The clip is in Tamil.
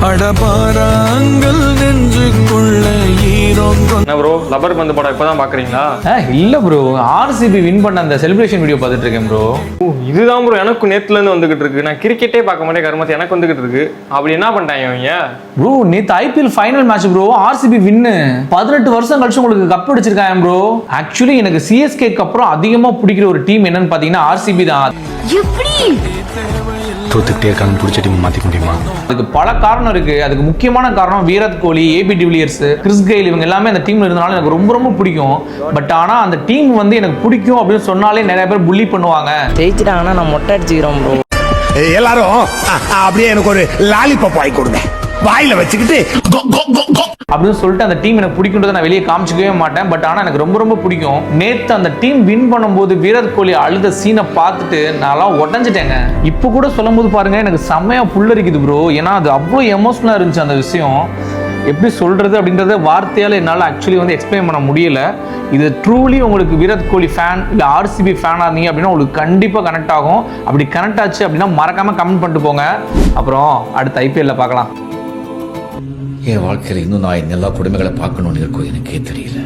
அடபாராங்கள் நெஞ்சுக்குள்ள என்ன ப்ரோ லப்பர் பந்து படம் இப்பதான் பாக்குறீங்களா? இல்ல ப்ரோ, ஆர்சிபி வின் பண்ண அந்த செலிப்ரேஷன் வீடியோ பார்த்துட்டு இருக்கேன் ப்ரோ. இதுதான் ப்ரோ எனக்கு நேத்துல இருந்து வந்துகிட்டு இருக்கு. நான் கிரிக்கெட்டே பார்க்க மாட்டேன், கருமத்து எனக்கு வந்துகிட்டு இருக்கு. அப்படி என்ன பண்ணிட்டாங்க அவங்க? ப்ரோ நேத்து IPL final match bro, RCB win. 18 வருஷம் கழிச்சு உங்களுக்கு கப் அடிச்சிருக்காங்க ப்ரோ. ஆக்சுவலி எனக்கு சிஎஸ்கேக்கு அப்புறம் அதிகமா பிடிக்கிற ஒரு டீம் என்னன்னு பாத்தீங்கன்னா ஆர்சிபி தான். தோத்துக்கிட்டே இருக்காங்க, பிடிச்ச டீம் மாத்திக்க முடியுமா? அதுக்கு பல காரணம் இருக்கு. அதுக்கு முக்கியமான காரணம் Virat Kohli, AB de Villiers, Chris Gayle, இவங்க எல்லாமே அந்த டீம்ல இருந்தனால எனக்கு ரொம்ப ரொம்ப பிடிக்கும். பட் ஆனா அந்த டீம் வந்து எனக்கு பிடிக்கும் அப்படின்னு சொன்னாலே நிறைய பேர் புள்ளி பண்ணுவாங்க. ஜெயிச்சிட்டாங்கன்னா நான் மொட்டை அடிச்சுக்கிறோம் ப்ரோ. எல்லாரும் அப்படியே எனக்கு ஒரு லாலிபாப் வாங்கி கொடுங்க, வாயில வச்சுக்கிட்டு அப்படின்னு சொல்லிட்டு அந்த டீம் எனக்கு பிடிக்குன்றதை நான் வெளியே காமிச்சிக்கவே மாட்டேன். பட் ஆனால் எனக்கு ரொம்ப ரொம்ப பிடிக்கும். நேற்று அந்த டீம் வின் பண்ணும்போது விராட் கோலி அழுத சீனை பார்த்துட்டு நான்லாம் உடஞ்சிட்டேங்க. இப்போ கூட சொல்லும் போது பாருங்க எனக்கு செம்மையா புல்லரிக்குது ப்ரோ. ஏன்னா அது அவ்வளோ எமோஷனலாக இருந்துச்சு அந்த விஷயம். எப்படி சொல்றது அப்படின்றத வார்த்தையால் என்னால் ஆக்சுவலி வந்து எக்ஸ்பிளைன் பண்ண முடியல. இது ட்ரூலி உங்களுக்கு விராட் கோலி ஃபேன் இல்லை ஆர்சிபி ஃபேனாக இருந்தீங்க அப்படின்னா உங்களுக்கு கண்டிப்பாக கனெக்ட் ஆகும். அப்படி கனெக்ட் ஆச்சு அப்படின்னா மறக்காம கமெண்ட் பண்ணிட்டு போங்க. அப்புறம் அடுத்த ஐபிஎல்ல பார்க்கலாம். என் வாழ்க்கையில இன்னும் நான் எல்லா கொடுமைகளை பார்க்கணும்னு இருக்கோ எனக்கே தெரியல.